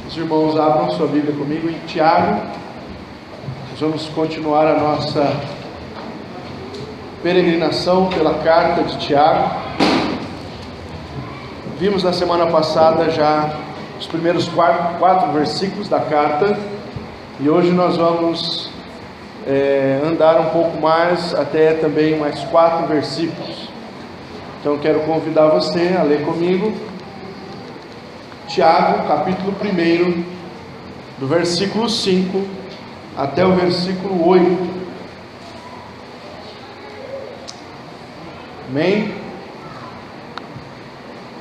Os irmãos abram sua Bíblia comigo em Tiago. Nós vamos continuar a nossa peregrinação pela carta de Tiago. Vimos na semana passada já os primeiros quatro versículos da carta, e hoje nós vamos andar um pouco mais, até também mais 4 versículos. Então quero convidar você a ler comigo Tiago, capítulo 1, do versículo 5 até o versículo 8. Amém?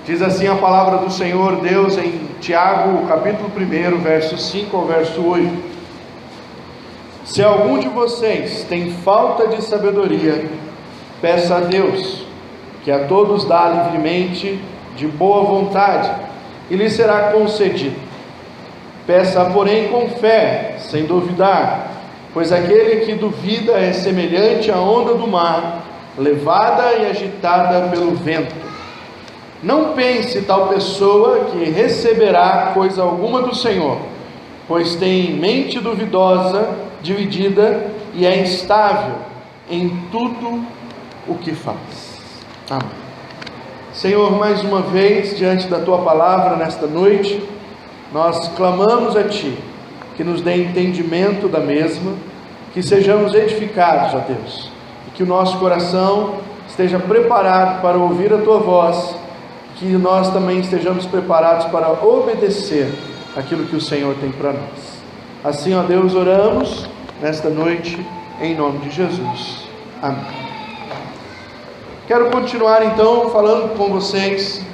Diz assim a palavra do Senhor Deus em Tiago, capítulo 1, verso 5 ao verso 8. Se algum de vocês tem falta de sabedoria, peça a Deus, que a todos dá livremente, de boa vontade, e lhe será concedido. Peça, porém, com fé, sem duvidar, pois aquele que duvida é semelhante à onda do mar, levada e agitada pelo vento. Não pense tal pessoa que receberá coisa alguma do Senhor, pois tem mente duvidosa, dividida, e é instável em tudo o que faz. Amém. Senhor, mais uma vez, diante da Tua palavra nesta noite, nós clamamos a Ti, que nos dê entendimento da mesma, que sejamos edificados, ó Deus, e que o nosso coração esteja preparado para ouvir a Tua voz, que nós também estejamos preparados para obedecer aquilo que o Senhor tem para nós. Assim, ó Deus, oramos nesta noite, em nome de Jesus. Amém. Quero continuar então falando com vocês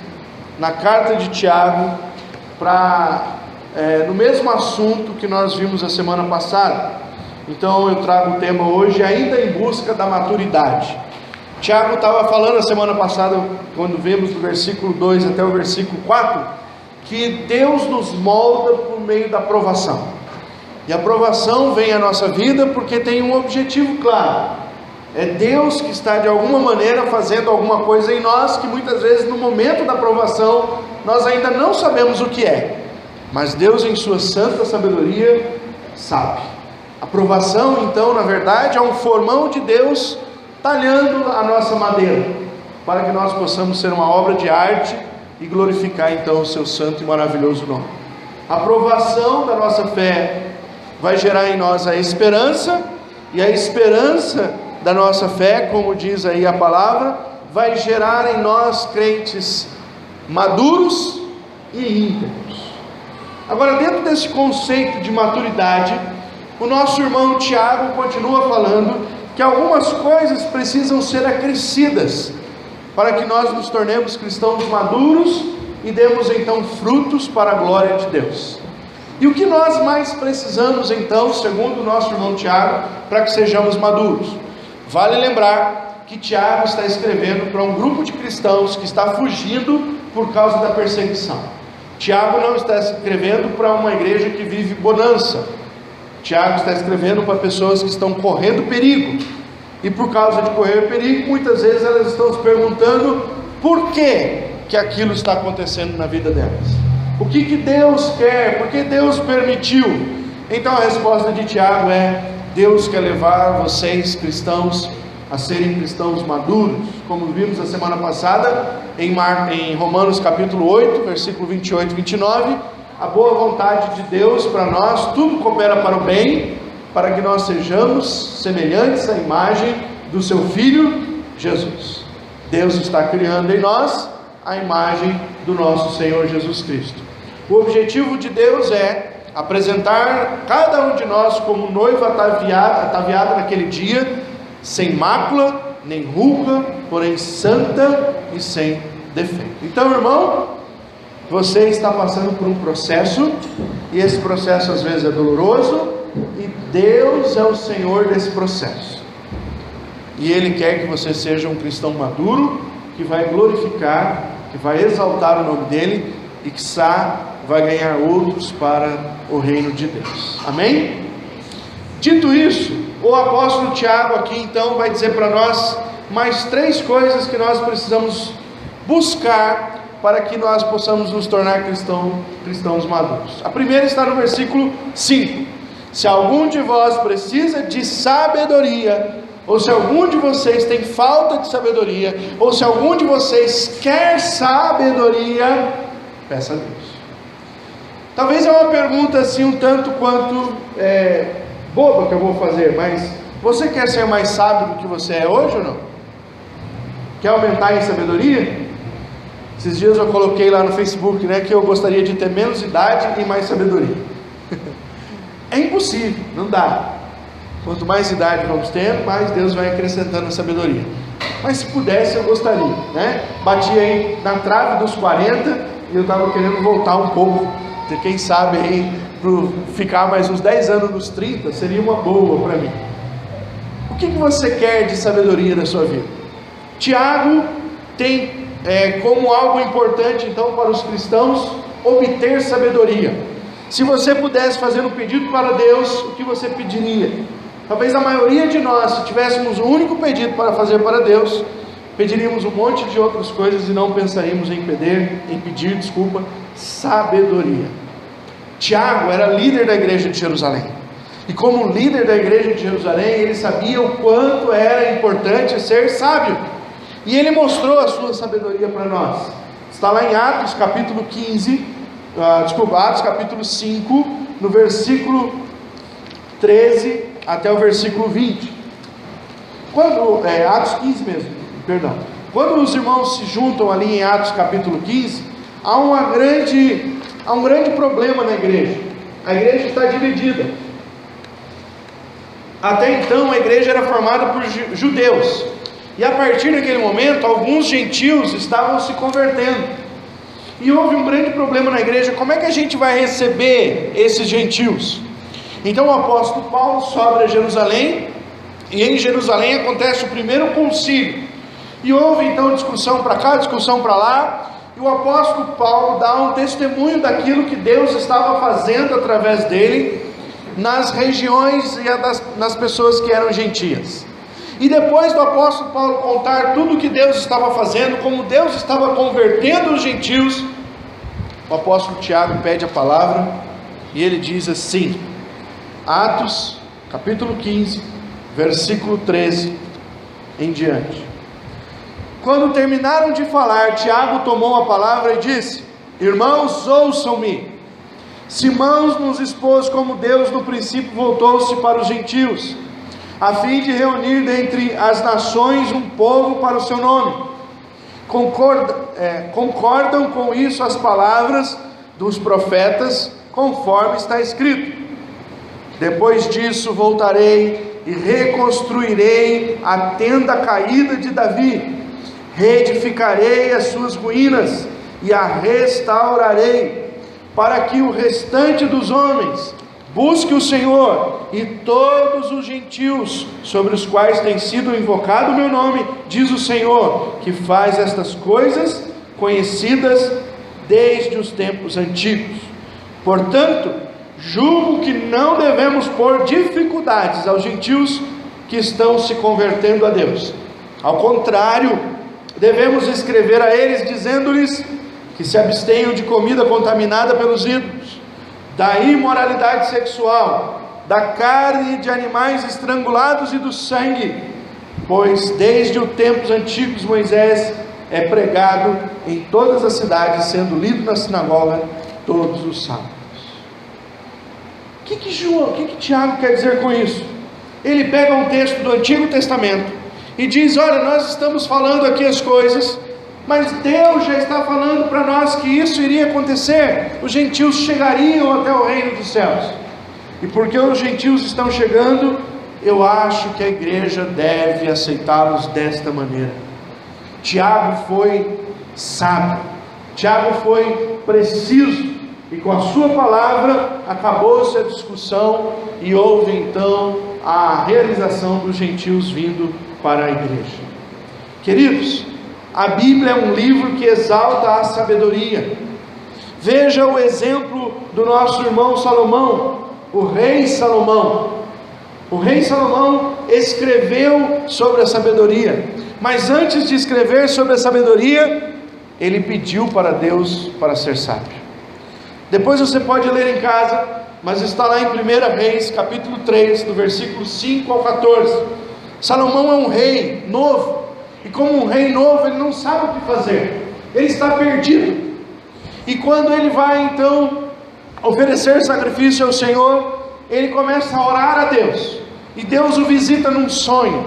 na carta de Tiago, no mesmo assunto que nós vimos a semana passada. Então eu trago o tema hoje, ainda em busca da maturidade. Tiago estava falando a semana passada, quando vemos do versículo 2 até o versículo 4, que Deus nos molda por meio da provação. E a provação vem à nossa vida porque tem um objetivo claro. É Deus que está de alguma maneira fazendo alguma coisa em nós, que muitas vezes no momento da provação nós ainda não sabemos o que é, mas Deus em sua santa sabedoria sabe. A provação então, na verdade, é um formão de Deus talhando a nossa madeira, para que nós possamos ser uma obra de arte e glorificar então o seu santo e maravilhoso nome. A provação da nossa fé vai gerar em nós a esperança, e a esperança da nossa fé, como diz aí a palavra, vai gerar em nós crentes maduros e íntegros. Agora, dentro desse conceito de maturidade, o nosso irmão Tiago continua falando que algumas coisas precisam ser acrescidas para que nós nos tornemos cristãos maduros e demos então frutos para a glória de Deus. E o que nós mais precisamos então, segundo o nosso irmão Tiago, para que sejamos maduros? Vale lembrar que Tiago está escrevendo para um grupo de cristãos que está fugindo por causa da perseguição. Tiago não está escrevendo para uma igreja que vive bonança. Tiago está escrevendo para pessoas que estão correndo perigo. E por causa de correr perigo, muitas vezes elas estão se perguntando por que aquilo está acontecendo na vida delas. O que Deus quer? Por que Deus permitiu? Então a resposta de Tiago é: Deus quer levar vocês cristãos a serem cristãos maduros, como vimos a semana passada em Romanos capítulo 8, versículo 28 e 29, a boa vontade de Deus para nós, tudo coopera para o bem, para que nós sejamos semelhantes à imagem do seu Filho Jesus. Deus está criando em nós a imagem do nosso Senhor Jesus Cristo. O objetivo de Deus é apresentar cada um de nós como noiva ataviada naquele dia, sem mácula, nem ruga, porém santa e sem defeito. Então, irmão, você está passando por um processo, e esse processo às vezes é doloroso, e Deus é o Senhor desse processo, e Ele quer que você seja um cristão maduro, que vai glorificar, que vai exaltar o nome dEle, e que vai ganhar outros para o reino de Deus. Amém? Dito isso, o apóstolo Tiago aqui então vai dizer para nós mais 3 coisas que nós precisamos buscar para que nós possamos nos tornar cristãos maduros. A primeira está no versículo 5. Se algum de vós precisa de sabedoria, ou se algum de vocês tem falta de sabedoria, ou se algum de vocês quer sabedoria, peça a Deus. Talvez é uma pergunta assim um tanto quanto boba que eu vou fazer, mas você quer ser mais sábio do que você é hoje ou não? Quer aumentar em sabedoria? Esses dias eu coloquei lá no Facebook, que eu gostaria de ter menos idade e mais sabedoria. É impossível, não dá. Quanto mais idade vamos tendo, mais Deus vai acrescentando a sabedoria. Mas se pudesse, eu gostaria, Bati aí na trave dos 40 e eu estava querendo voltar um pouco. Quem sabe aí, ficar mais uns 10 anos nos 30, seria uma boa para mim. O que você quer de sabedoria na sua vida? Tiago tem como algo importante então para os cristãos, obter sabedoria. Se você pudesse fazer um pedido para Deus, o que você pediria? Talvez a maioria de nós, se tivéssemos um único pedido para fazer para Deus, pediríamos um monte de outras coisas e não pensaríamos em pedir sabedoria. Tiago era líder da igreja de Jerusalém, e como líder da igreja de Jerusalém, ele sabia o quanto era importante ser sábio, e ele mostrou a sua sabedoria para nós. Está lá em Atos capítulo 5, no versículo 13 até o versículo 20. Atos 15 mesmo, perdão. Quando os irmãos se juntam ali em Atos capítulo 15, há um grande problema na igreja. A igreja está dividida. Até então a igreja era formada por judeus, e a partir daquele momento alguns gentios estavam se convertendo, e houve um grande problema na igreja. Como é que a gente vai receber esses gentios? Então o apóstolo Paulo sobe a Jerusalém, e em Jerusalém acontece o primeiro concílio, e houve então discussão para cá, discussão para lá, e o apóstolo Paulo dá um testemunho daquilo que Deus estava fazendo através dele, nas regiões e nas pessoas que eram gentias. E depois do apóstolo Paulo contar tudo o que Deus estava fazendo, como Deus estava convertendo os gentios, o apóstolo Tiago pede a palavra, e ele diz assim, Atos capítulo 15, versículo 13 em diante. Quando terminaram de falar, Tiago tomou a palavra e disse: irmãos, ouçam-me. Simão nos expôs como Deus no princípio voltou-se para os gentios, a fim de reunir dentre as nações um povo para o seu nome. Concordam com isso as palavras dos profetas, conforme está escrito: depois disso voltarei e reconstruirei a tenda caída de Davi, reedificarei as suas ruínas e a restaurarei, para que o restante dos homens busque o Senhor, e todos os gentios sobre os quais tem sido invocado o meu nome, diz o Senhor, que faz estas coisas conhecidas desde os tempos antigos. Portanto, julgo que não devemos pôr dificuldades aos gentios que estão se convertendo a Deus. Ao contrário, devemos escrever a eles, dizendo-lhes que se abstenham de comida contaminada pelos ídolos, da imoralidade sexual, da carne de animais estrangulados e do sangue, pois desde os tempos antigos Moisés é pregado em todas as cidades, sendo lido na sinagoga todos os sábados. O que Tiago quer dizer com isso? Ele pega um texto do Antigo Testamento e diz: olha, nós estamos falando aqui as coisas, mas Deus já está falando para nós que isso iria acontecer. Os gentios chegariam até o reino dos céus, e porque os gentios estão chegando, eu acho que a igreja deve aceitá-los desta maneira. Tiago foi sábio, Tiago foi preciso, e com a sua palavra acabou-se a discussão, e houve então a realização dos gentios vindo para a igreja. Queridos, a Bíblia é um livro que exalta a sabedoria. Veja o exemplo do nosso irmão Salomão, o rei Salomão. O rei Salomão escreveu sobre a sabedoria, mas antes de escrever sobre a sabedoria, ele pediu para Deus para ser sábio. Depois você pode ler em casa, mas está lá em 1 Reis, capítulo 3, do versículo 5 ao 14. Salomão é um rei novo, e como um rei novo, ele não sabe o que fazer, ele está perdido. E quando ele vai então oferecer sacrifício ao Senhor, ele começa a orar a Deus, e Deus o visita num sonho.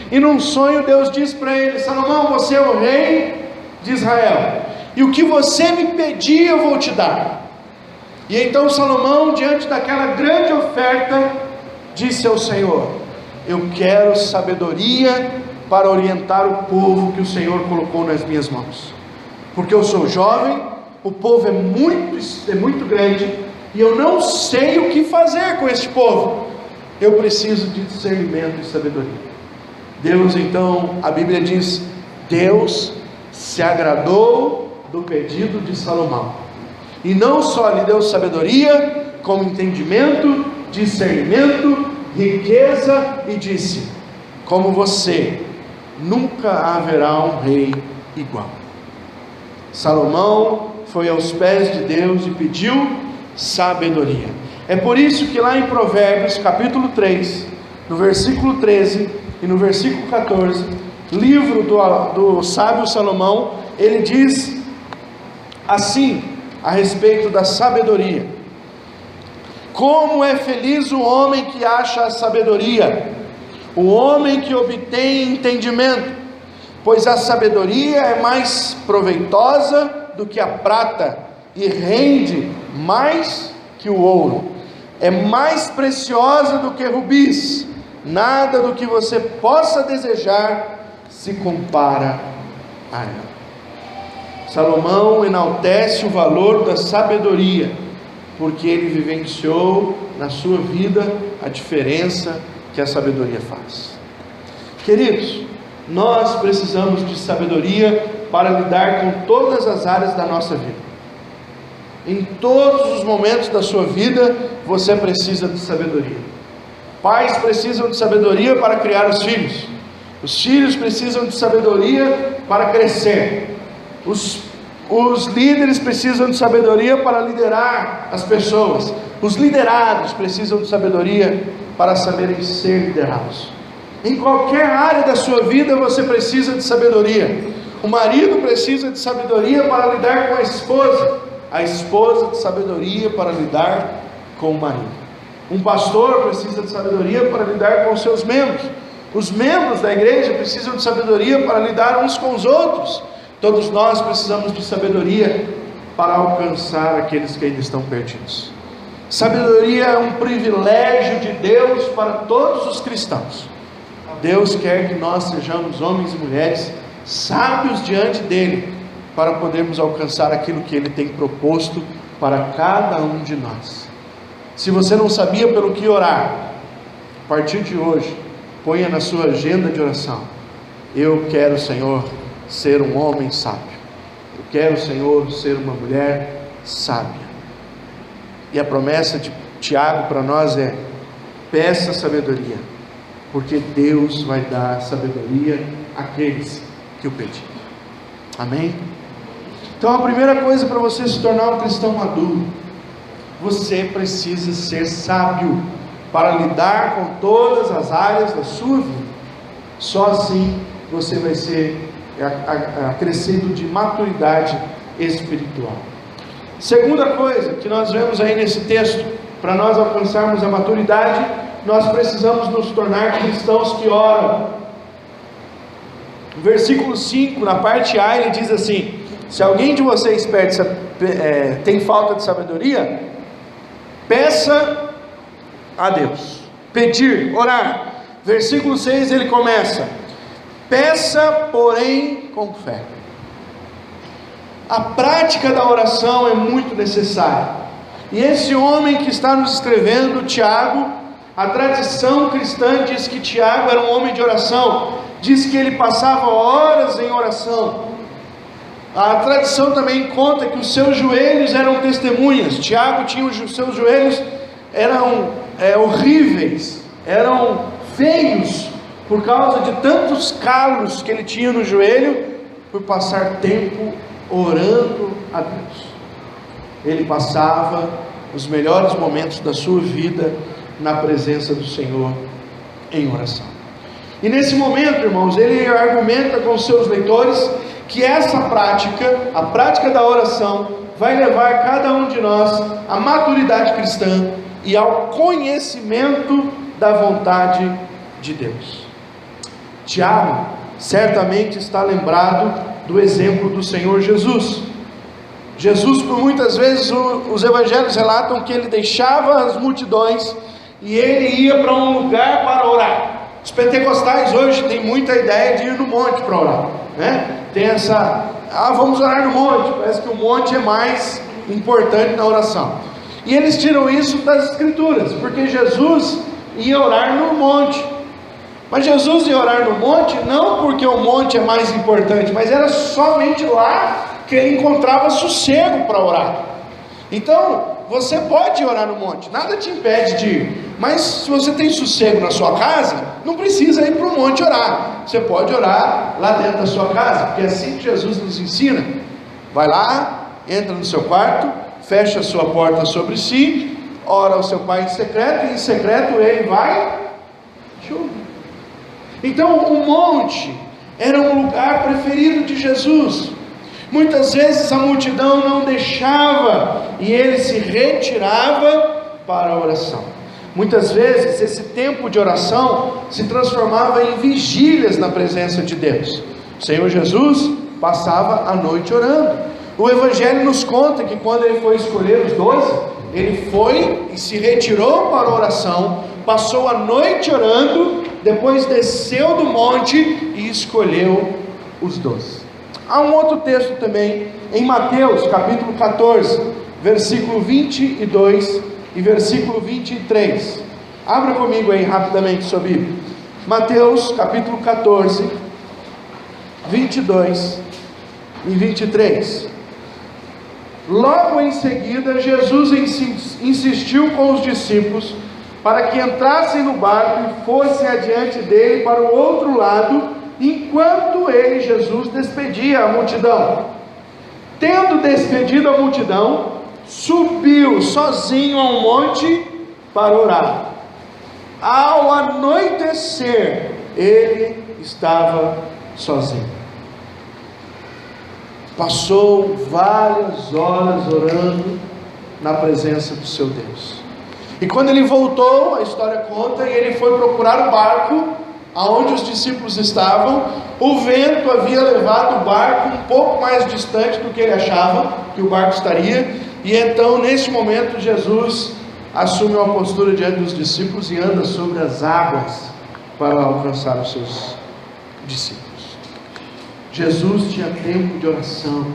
E num sonho Deus diz para ele: Salomão, você é o rei de Israel, e o que você me pedir eu vou te dar. E então Salomão, diante daquela grande oferta, disse ao Senhor: eu quero sabedoria para orientar o povo que o Senhor colocou nas minhas mãos, porque eu sou jovem, o povo é muito grande, e eu não sei o que fazer com este povo. Eu preciso de discernimento e sabedoria. Deus então, a Bíblia diz, Deus se agradou do pedido de Salomão, e não só lhe deu sabedoria, como entendimento, discernimento, riqueza, e disse: como você, nunca haverá um rei igual. Salomão foi aos pés de Deus e pediu sabedoria. É por isso que lá em Provérbios capítulo 3, no versículo 13 e no versículo 14, livro do sábio Salomão, ele diz assim a respeito da sabedoria: como é feliz o homem que acha a sabedoria, o homem que obtém entendimento, pois a sabedoria é mais proveitosa do que a prata, e rende mais que o ouro, é mais preciosa do que rubis, nada do que você possa desejar se compara a ela. Salomão enaltece o valor da sabedoria, porque ele vivenciou na sua vida a diferença que a sabedoria faz. Queridos, nós precisamos de sabedoria para lidar com todas as áreas da nossa vida. Em todos os momentos da sua vida, você precisa de sabedoria. Pais precisam de sabedoria para criar os filhos precisam de sabedoria para crescer, os líderes precisam de sabedoria para liderar as pessoas, os liderados precisam de sabedoria para saberem ser liderados. Em qualquer área da sua vida você precisa de sabedoria. O marido precisa de sabedoria para lidar com a esposa de sabedoria para lidar com o marido. Um pastor precisa de sabedoria para lidar com os seus membros. Os membros da igreja precisam de sabedoria para lidar uns com os outros. Todos nós precisamos de sabedoria para alcançar aqueles que ainda estão perdidos. Sabedoria é um privilégio de Deus para todos os cristãos. Deus quer que nós sejamos homens e mulheres sábios diante dele, para podermos alcançar aquilo que ele tem proposto para cada um de nós. Se você não sabia pelo que orar, a partir de hoje, ponha na sua agenda de oração: eu quero, Senhor, ser um homem sábio, eu quero, Senhor, ser uma mulher sábia. E a promessa de Tiago para nós é: peça sabedoria, porque Deus vai dar sabedoria àqueles que o pedirem. Amém? Então a primeira coisa para você se tornar um cristão maduro, você precisa ser sábio para lidar com todas as áreas da sua vida. Só assim você vai ser acrescido de maturidade espiritual. Segunda coisa que nós vemos aí nesse texto, para nós alcançarmos a maturidade, nós precisamos nos tornar cristãos que oram. No versículo 5, na parte A, ele diz assim: se alguém de vocês tem falta de sabedoria, peça a Deus. Pedir, orar. Versículo 6 ele começa: peça, porém, com fé. A prática da oração é muito necessária. E esse homem que está nos escrevendo, Tiago, a tradição cristã diz que Tiago era um homem de oração. Diz que ele passava horas em oração. A tradição também conta que os seus joelhos eram testemunhas. Tiago tinha os seus joelhos, eram horríveis, eram feios, por causa de tantos calos que ele tinha no joelho, por passar tempo orando a Deus. Ele passava os melhores momentos da sua vida na presença do Senhor em oração. E nesse momento, irmãos, ele argumenta com os seus leitores que essa prática, a prática da oração, vai levar cada um de nós à maturidade cristã e ao conhecimento da vontade de Deus. Tiago certamente está lembrado do exemplo do Senhor Jesus. Jesus, por muitas vezes, os evangelhos relatam que ele deixava as multidões e ele ia para um lugar para orar. Os pentecostais hoje têm muita ideia de ir no monte para orar, né? Tem essa, vamos orar no monte, parece que o monte é mais importante na oração. E eles tiram isso das escrituras, porque Jesus ia orar no monte. Mas Jesus ia orar no monte não porque o monte é mais importante, mas era somente lá que ele encontrava sossego para orar. Então, você pode orar no monte, nada te impede de ir. Mas se você tem sossego na sua casa, não precisa ir para o monte orar. Você pode orar lá dentro da sua casa, porque é assim que Jesus nos ensina. Vai lá, entra no seu quarto, fecha a sua porta sobre si, ora ao seu Pai em secreto, e em secreto ele vai te ouvir. Então o monte era um lugar preferido de Jesus. Muitas vezes a multidão não deixava e ele se retirava para a oração. Muitas vezes esse tempo de oração se transformava em vigílias na presença de Deus. O Senhor Jesus passava a noite orando. O Evangelho nos conta que quando ele foi escolher os 12, ele foi e se retirou para a oração, passou a noite orando, depois desceu do monte e escolheu os 12. Há um outro texto também, em Mateus capítulo 14, versículo 22 e versículo 23. Abra comigo aí rapidamente sua Bíblia. Mateus capítulo 14, 22 e 23. Logo em seguida, Jesus insistiu com os discípulos para que entrassem no barco e fossem adiante dele para o outro lado, enquanto ele, Jesus, despedia a multidão. Tendo despedido a multidão, subiu sozinho a um monte para orar. Ao anoitecer, ele estava sozinho. Passou várias horas orando na presença do seu Deus. E quando ele voltou, a história conta, e ele foi procurar o barco aonde os discípulos estavam. O vento havia levado o barco um pouco mais distante do que ele achava que o barco estaria. E então, neste momento, Jesus assume uma postura diante dos discípulos e anda sobre as águas para alcançar os seus discípulos. Jesus tinha tempo de oração.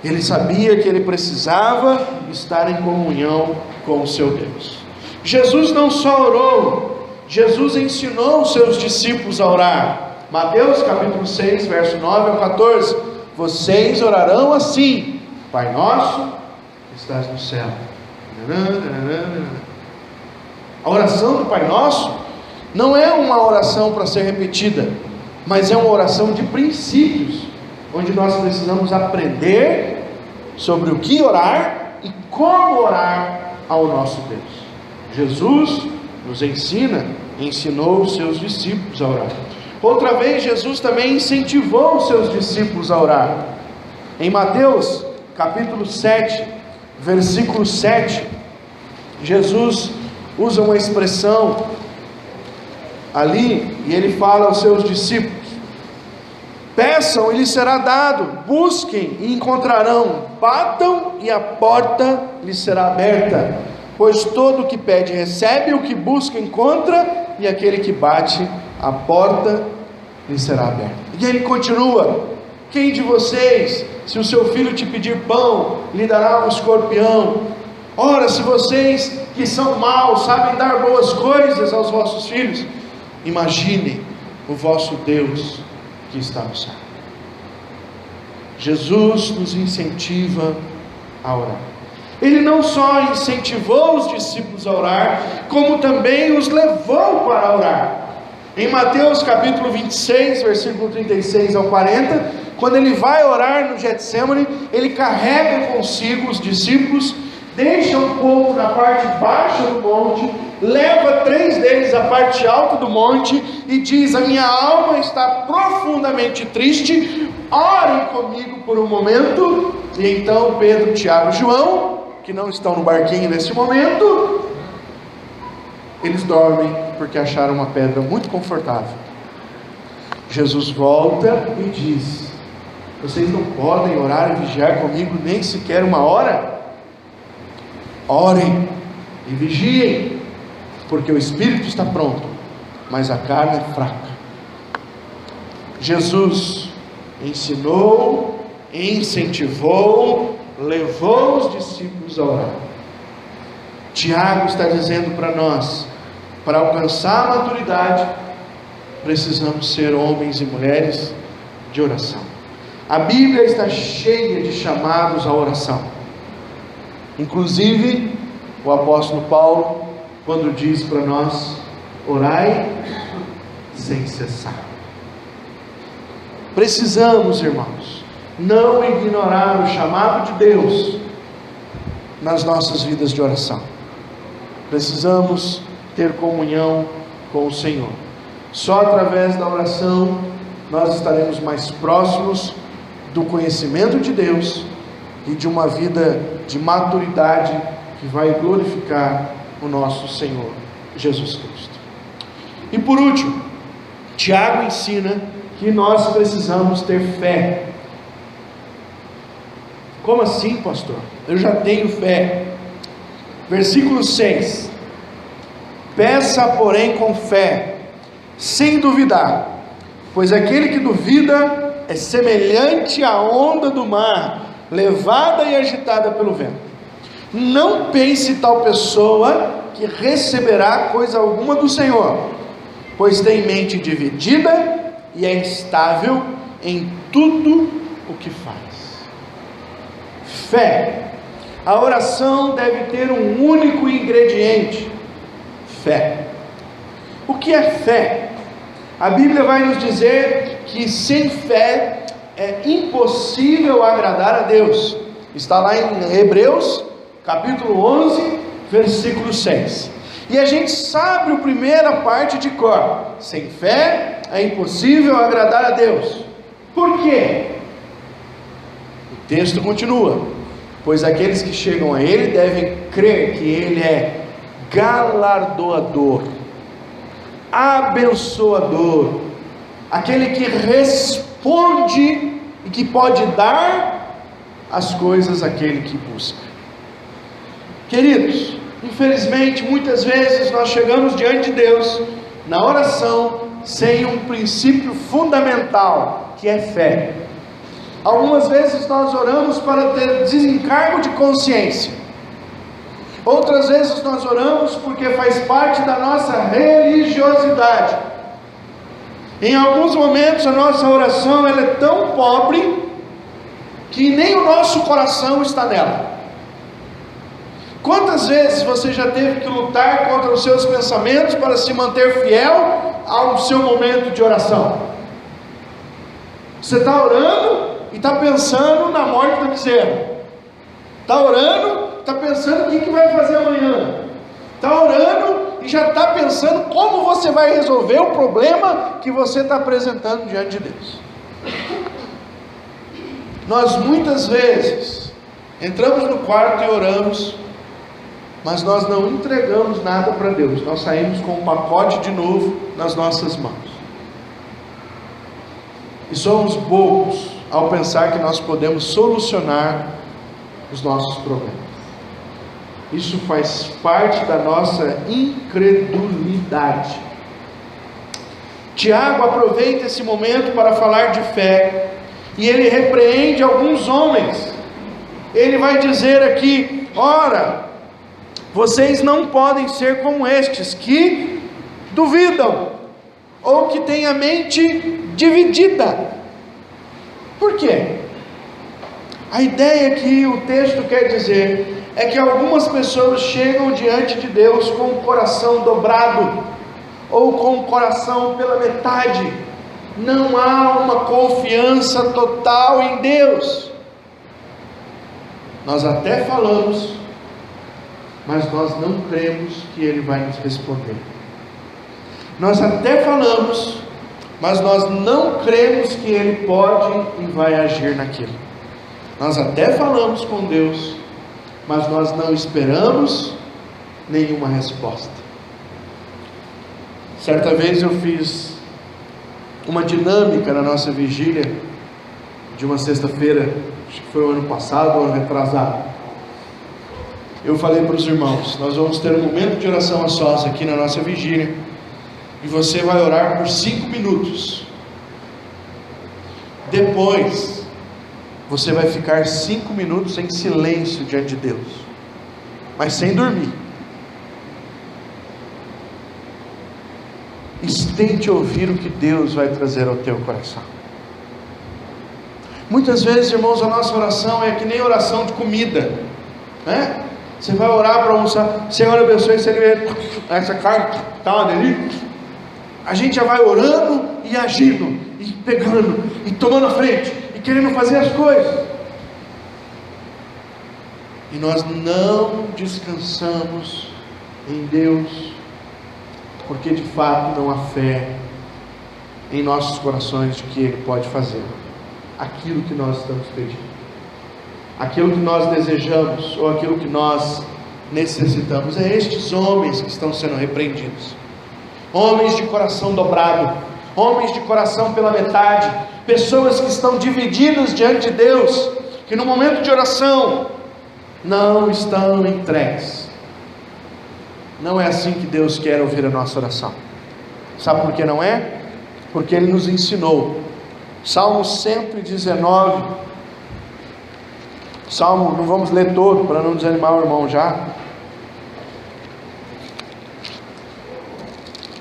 Ele sabia que ele precisava estar em comunhão com o seu Deus. Jesus não só orou, Jesus ensinou os seus discípulos a orar. Mateus capítulo 6, verso 9 ao 14. Vocês orarão assim: Pai nosso que estás no céu. A oração do Pai Nosso não é uma oração para ser repetida, mas é uma oração de princípios, onde nós precisamos aprender sobre o que orar e como orar ao nosso Deus. Jesus nos ensinou os seus discípulos a orar. Outra vez, Jesus também incentivou os seus discípulos a orar. Em Mateus capítulo 7, versículo 7, Jesus usa uma expressão ali, e ele fala aos seus discípulos: peçam e lhes será dado, busquem e encontrarão, batam e a porta lhes será aberta. Pois todo o que pede recebe, o que busca encontra, e aquele que bate, a porta lhe será aberta. E ele continua: quem de vocês, se o seu filho te pedir pão, lhe dará um escorpião? Ora, se vocês que são maus sabem dar boas coisas aos vossos filhos, imaginem o vosso Deus que está no céu. Jesus nos incentiva a orar. Ele não só incentivou os discípulos a orar, como também os levou para orar. Em Mateus capítulo 26, versículo 36 ao 40, quando ele vai orar no Getsêmani, ele carrega consigo os discípulos, deixa um pouco na parte baixa do monte, leva 3 deles à parte alta do monte e diz: a minha alma está profundamente triste, orem comigo por um momento. E então Pedro, Tiago e João, que não estão no barquinho nesse momento, eles dormem porque acharam uma pedra muito confortável. Jesus volta e diz: vocês não podem orar e vigiar comigo nem sequer uma hora? Orem e vigiem, porque o espírito está pronto, mas a carne é fraca. Jesus ensinou, incentivou, levou os discípulos a orar. Tiago está dizendo para nós: para alcançar a maturidade, precisamos ser homens e mulheres de oração. A Bíblia está cheia de chamados à oração. Inclusive, o apóstolo Paulo, quando diz para nós: orai sem cessar. Precisamos, irmãos, não ignorar o chamado de Deus nas nossas vidas de oração. Precisamos ter comunhão com o Senhor. Só através da oração nós estaremos mais próximos do conhecimento de Deus e de uma vida de maturidade que vai glorificar o nosso Senhor Jesus Cristo. E por último, Tiago ensina que nós precisamos ter fé. Como assim, pastor? Eu já tenho fé. Versículo 6: peça, porém, com fé, sem duvidar, pois aquele que duvida é semelhante à onda do mar, levada e agitada pelo vento. Não pense tal pessoa que receberá coisa alguma do Senhor, pois tem mente dividida e é instável em tudo o que faz. Fé. A oração deve ter um único ingrediente: fé. O que é fé? A Bíblia vai nos dizer que sem fé é impossível agradar a Deus. Está lá em Hebreus capítulo 11, versículo 6. E a gente sabe a primeira parte de cor: sem fé é impossível agradar a Deus. Por quê? O texto continua: pois aqueles que chegam a Ele devem crer que Ele é galardoador, abençoador, aquele que responde e que pode dar as coisas àquele que busca. Queridos, infelizmente muitas vezes nós chegamos diante de Deus na oração sem um princípio fundamental, que é fé. Algumas vezes nós oramos para ter desencargo de consciência. Outras vezes nós oramos porque faz parte da nossa religiosidade. Em alguns momentos a nossa oração ela é tão pobre que nem o nosso coração está nela. Quantas vezes você já teve que lutar contra os seus pensamentos para se manter fiel ao seu momento de oração? Você está orando e está pensando na morte do bezerro. Está orando, está pensando o que vai fazer amanhã. Está orando e já está pensando como você vai resolver o problema que você está apresentando diante de Deus. Nós muitas vezes entramos no quarto e oramos, mas nós não entregamos nada para Deus. Nós saímos com um pacote de novo nas nossas mãos. E somos bobos ao pensar que nós podemos solucionar os nossos problemas. Isso faz parte da nossa incredulidade. Tiago aproveita esse momento para falar de fé, e ele repreende alguns homens. Ele vai dizer aqui: ora, vocês não podem ser como estes, que duvidam, ou que têm a mente dividida. Por quê? A ideia que o texto quer dizer é que algumas pessoas chegam diante de Deus com o coração dobrado, ou com o coração pela metade. Não há uma confiança total em Deus. Nós até falamos, mas nós não cremos que Ele vai nos responder. Nós até falamos, mas nós não cremos que Ele pode e vai agir naquilo. Nós até falamos com Deus, mas nós não esperamos nenhuma resposta. Certa vez eu fiz uma dinâmica na nossa vigília de uma sexta-feira, acho que foi o ano passado ou ano retrasado. Eu falei para os irmãos: nós vamos ter um momento de oração a sós aqui na nossa vigília, e você vai orar por 5 minutos. Depois você vai ficar 5 minutos em silêncio diante de Deus, mas sem dormir. Tente ouvir o que Deus vai trazer ao teu coração. Muitas vezes, irmãos, a nossa oração é que nem oração de comida, né? Você vai orar para almoçar, Senhor abençoe esse alimento, essa carne, está uma delícia. A gente já vai orando e agindo, e pegando, e tomando a frente, e querendo fazer as coisas, e nós não descansamos em Deus, porque de fato não há fé em nossos corações de que Ele pode fazer aquilo que nós estamos pedindo, aquilo que nós desejamos, ou aquilo que nós necessitamos. É estes homens que estão sendo repreendidos, homens de coração dobrado, homens de coração pela metade, pessoas que estão divididas diante de Deus, que no momento de oração não estão entregues. Não é assim que Deus quer ouvir a nossa oração. Sabe por que não é? Porque Ele nos ensinou. Salmo 119. Salmo, não vamos ler todo para não desanimar o irmão já.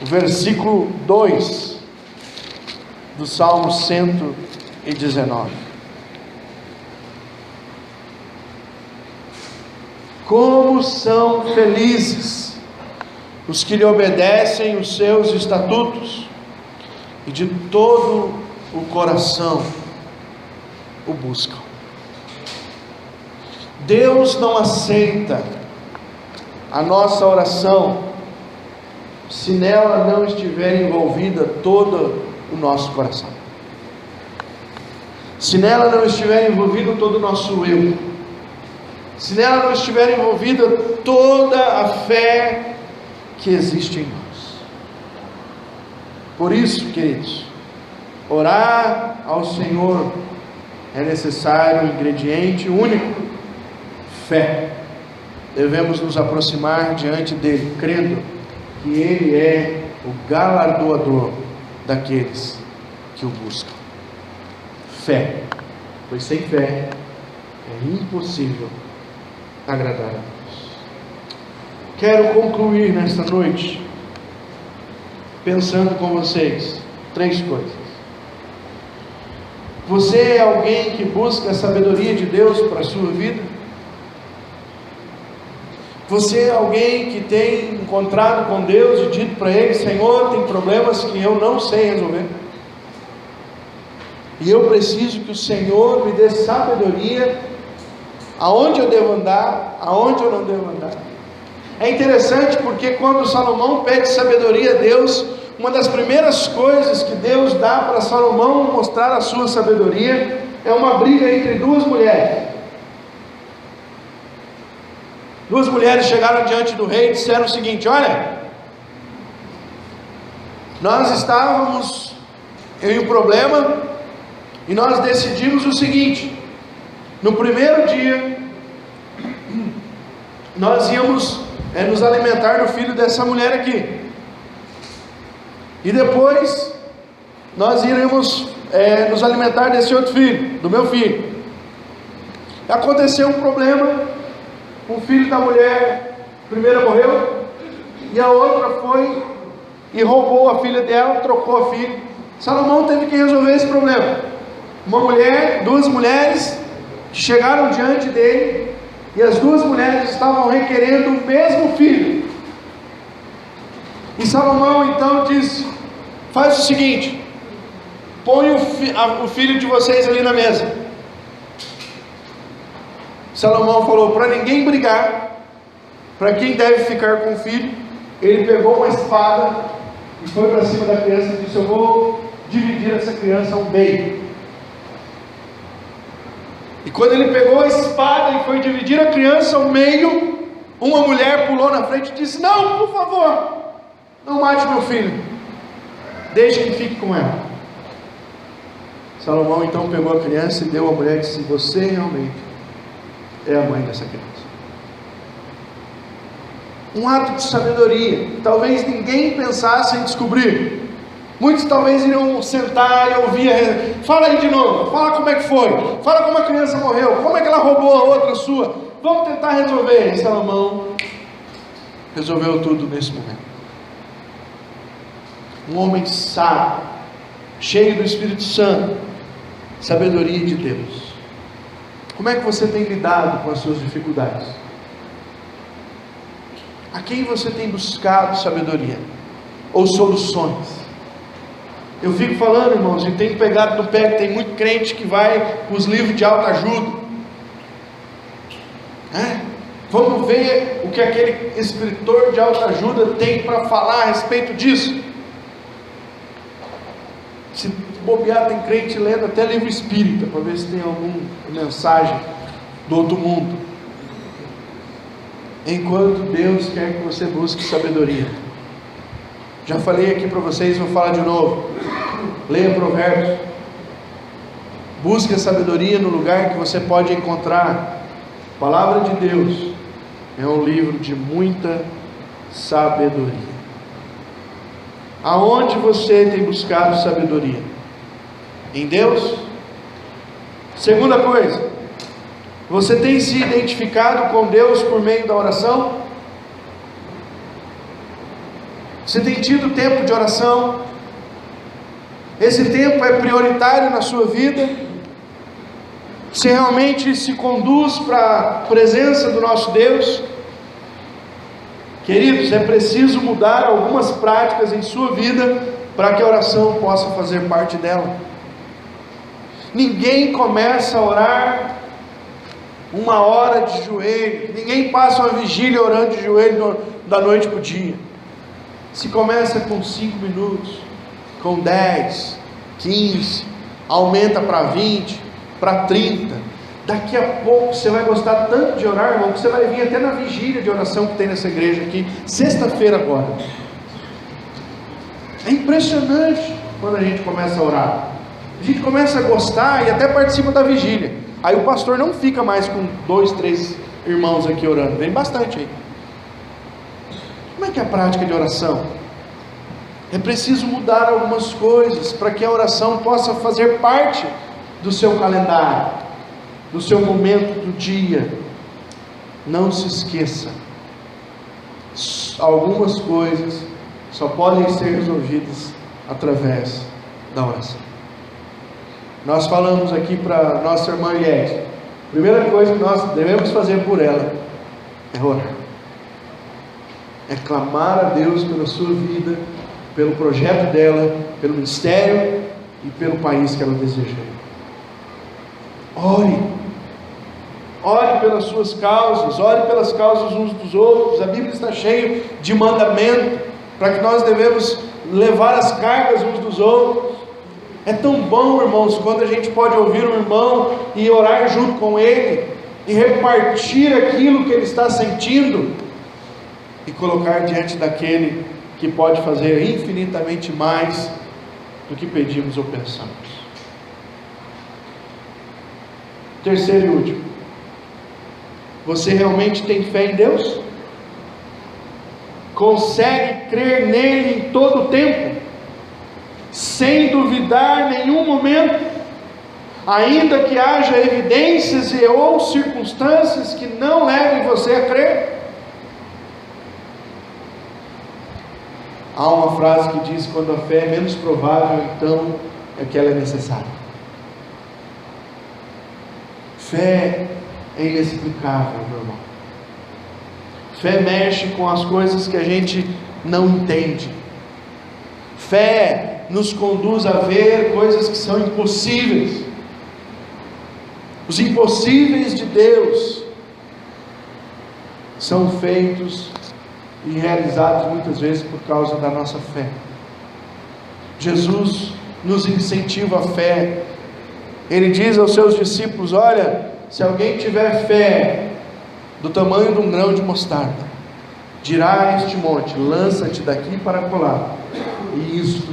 O versículo 2 do Salmo 119. Como são felizes os que lhe obedecem os seus estatutos, e de todo o coração o buscam. Deus não aceita a nossa oração se nela não estiver envolvida todo o nosso coração, se nela não estiver envolvido todo o nosso eu, se nela não estiver envolvida toda a fé que existe em nós. Por isso, queridos, orar ao Senhor é necessário um ingrediente único: fé. Devemos nos aproximar diante dele, crendo que Ele é o galardoador daqueles que o buscam. Fé, pois sem fé é impossível agradar a Deus. Quero concluir nesta noite pensando com vocês 3 coisas. Você é alguém que busca a sabedoria de Deus para a sua vida? Você é alguém que tem encontrado com Deus e dito para Ele: Senhor, tem problemas que eu não sei resolver, e eu preciso que o Senhor me dê sabedoria aonde eu devo andar, aonde eu não devo andar. É interessante porque quando Salomão pede sabedoria a Deus, uma das primeiras coisas que Deus dá para Salomão mostrar a sua sabedoria é uma briga entre 2 mulheres. 2 mulheres chegaram diante do rei e disseram o seguinte: olha, nós estávamos em um problema e nós decidimos o seguinte: no primeiro dia nós íamos nos alimentar do filho dessa mulher aqui, e depois nós iríamos nos alimentar desse outro filho, do meu filho. Aconteceu um problema, o filho da mulher, a primeira morreu, e a outra foi e roubou a filha dela, trocou a filha. Salomão teve que resolver esse problema. Uma mulher, 2 mulheres chegaram diante dele, e as 2 mulheres estavam requerendo o mesmo filho. E Salomão então disse: faz o seguinte, põe o filho de vocês ali na mesa. Salomão falou para ninguém brigar, para quem deve ficar com o filho. Ele pegou uma espada e foi para cima da criança e disse: eu vou dividir essa criança ao meio. E quando ele pegou a espada e foi dividir a criança ao meio, uma mulher pulou na frente e disse: não, por favor, não mate meu filho, deixe que fique com ela. Salomão então pegou a criança e deu à mulher e disse: você realmente é a mãe dessa criança. Um ato de sabedoria, talvez ninguém pensasse em descobrir. Muitos talvez iriam sentar e ouvir: fala aí de novo, fala como é que foi, fala como a criança morreu, como é que ela roubou a outra sua, vamos tentar resolver. E Salomão resolveu tudo nesse momento. Um homem sábio, cheio do Espírito Santo, sabedoria de Deus. Como é que você tem lidado com as suas dificuldades? A quem você tem buscado sabedoria ou soluções? Eu fico falando, irmãos, e tenho pegado no pé que tem muito crente que vai com os livros de autoajuda. Vamos ver o que aquele escritor de autoajuda tem para falar a respeito disso. Se bobear, tem crente lendo até livro espírita, para ver se tem alguma mensagem do outro mundo. Enquanto Deus quer que você busque sabedoria. Já falei aqui para vocês, vou falar de novo. Leia Provérbios. Busque a sabedoria no lugar que você pode encontrar. A palavra de Deus é um livro de muita sabedoria. Aonde você tem buscado sabedoria? Em Deus? Segunda coisa, você tem se identificado com Deus por meio da oração? Você tem tido tempo de oração? Esse tempo é prioritário na sua vida? Você realmente se conduz para a presença do nosso Deus? Queridos, é preciso mudar algumas práticas em sua vida para que a oração possa fazer parte dela. Ninguém começa a orar 1 hora de joelho, ninguém passa uma vigília orando de joelho da noite para o dia. Se começa com 5 minutos, com 10, 15, aumenta para 20, para 30, daqui a pouco você vai gostar tanto de orar, irmão, que você vai vir até na vigília de oração que tem nessa igreja aqui, sexta-feira agora. É impressionante quando a gente começa a orar, a gente começa a gostar e até participa da vigília. Aí o pastor não fica mais com 2, 3 irmãos aqui orando, vem bastante aí. Como é que é a prática de oração? É preciso mudar algumas coisas para que a oração possa fazer parte do seu calendário, do seu momento do dia. Não se esqueça, algumas coisas só podem ser resolvidas através da oração. Nós falamos aqui para nossa irmã Liette, a primeira coisa que nós devemos fazer por ela é orar, é clamar a Deus pela sua vida, pelo projeto dela, pelo ministério e pelo país que ela deseja. Ore pelas suas causas, ore pelas causas uns dos outros. A Bíblia está cheia de mandamento para que nós devemos levar as cargas uns dos outros. É tão bom, irmãos, quando a gente pode ouvir um irmão e orar junto com ele e repartir aquilo que ele está sentindo e colocar diante daquele que pode fazer infinitamente mais do que pedimos ou pensamos. Terceiro e último, você realmente tem fé em Deus? Consegue crer nele em todo o tempo, sem duvidar em nenhum momento, ainda que haja evidências e ou circunstâncias que não levem você a crer? Há uma frase que diz: quando a fé é menos provável, então é que ela é necessária. Fé é inexplicável, meu irmão. Fé mexe com as coisas que a gente não entende. Fé nos conduz a ver coisas que são impossíveis. Os impossíveis de Deus são feitos e realizados muitas vezes por causa da nossa fé. Jesus nos incentiva a fé. Ele diz aos seus discípulos: olha, se alguém tiver fé do tamanho de um grão de mostarda, dirá a este monte: lança-te daqui para colar, e isto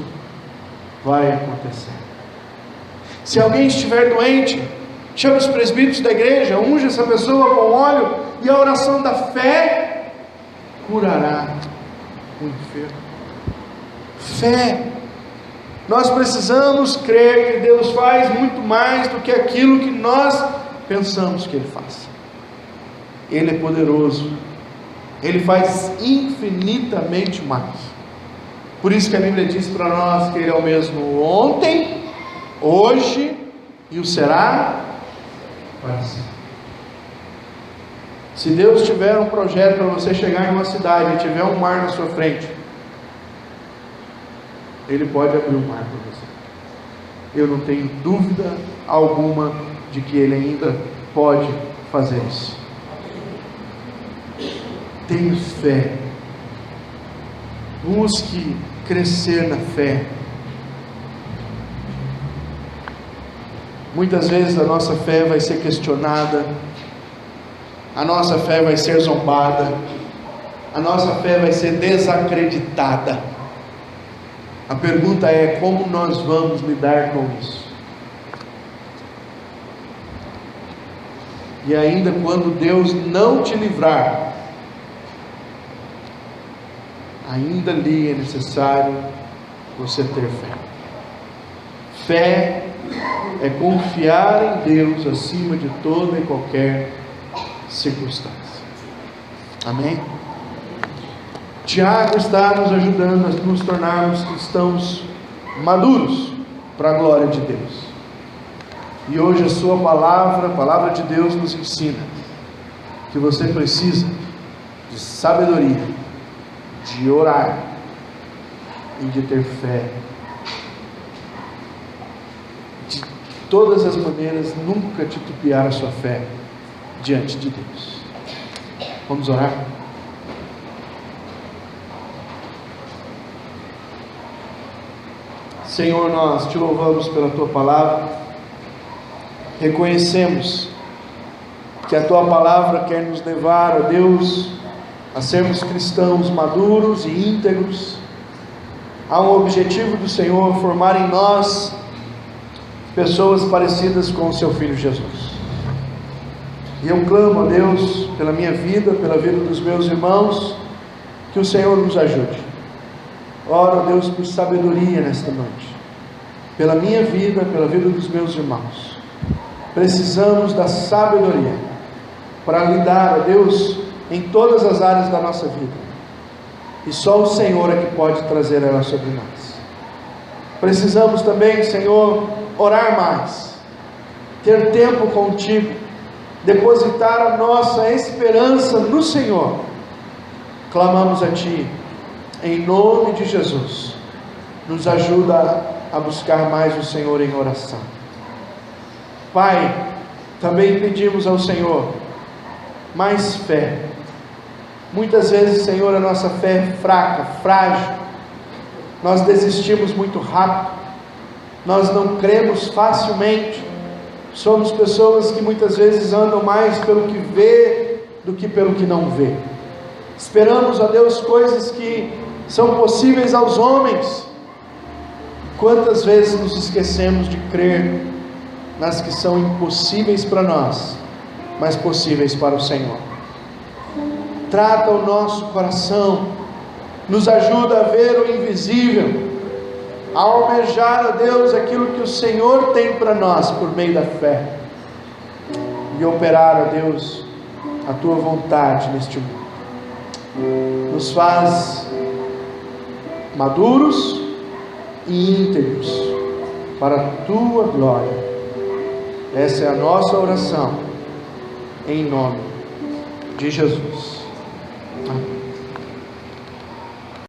vai acontecer. Se alguém estiver doente, chame os presbíteros da igreja, unge essa pessoa com óleo, e a oração da fé curará o enfermo. Fé. Nós precisamos crer que Deus faz muito mais do que aquilo que nós pensamos que Ele faz. Ele é poderoso, Ele faz infinitamente mais. Por isso que a Bíblia diz para nós que Ele é o mesmo ontem, hoje e o será para sempre. Se Deus tiver um projeto para você chegar em uma cidade e tiver um mar na sua frente, Ele pode abrir o mar para você. Eu não tenho dúvida alguma de que Ele ainda pode fazer isso. Tenha fé. Busque crescer na fé. Muitas vezes a nossa fé vai ser questionada, a nossa fé vai ser zombada, a nossa fé vai ser desacreditada. A pergunta é: como nós vamos lidar com isso? E ainda quando Deus não te livrar, ainda ali é necessário você ter fé. Fé é confiar em Deus acima de toda e qualquer circunstância. Amém? Tiago está nos ajudando a nos tornarmos cristãos maduros para a glória de Deus. E hoje a sua palavra, a palavra de Deus, nos ensina que você precisa de sabedoria, de orar e de ter fé. De todas as maneiras, nunca titubear a sua fé diante de Deus. Vamos orar? Senhor, nós te louvamos pela tua palavra. Reconhecemos que a tua palavra quer nos levar, ó Deus, a sermos cristãos maduros e íntegros. Há um objetivo do Senhor: formar em nós pessoas parecidas com o seu Filho Jesus. E eu clamo a Deus pela minha vida, pela vida dos meus irmãos, que o Senhor nos ajude. Oro a Deus por sabedoria nesta noite, pela minha vida, pela vida dos meus irmãos. Precisamos da sabedoria para lidar, ó Deus, em todas as áreas da nossa vida, e só o Senhor é que pode trazer ela sobre nós. Precisamos também, Senhor, orar mais, ter tempo contigo, depositar a nossa esperança no Senhor. Clamamos a Ti, em nome de Jesus. Nos ajuda a buscar mais o Senhor em oração. Pai, também pedimos ao Senhor mais fé. Muitas vezes, Senhor, a nossa fé é fraca, frágil. Nós desistimos muito rápido. Nós não cremos facilmente. Somos pessoas que muitas vezes andam mais pelo que vê do que pelo que não vê. Esperamos, ó Deus, coisas que são possíveis aos homens. Quantas vezes nos esquecemos de crer nas que são impossíveis para nós, mas possíveis para o Senhor. Trata o nosso coração, nos ajuda a ver o invisível, a almejar, a Deus, aquilo que o Senhor tem para nós por meio da fé, e operar, a Deus, a Tua vontade neste mundo. Nos faz maduros e íntegros para a Tua glória. Essa é a nossa oração, em nome de Jesus. Amém.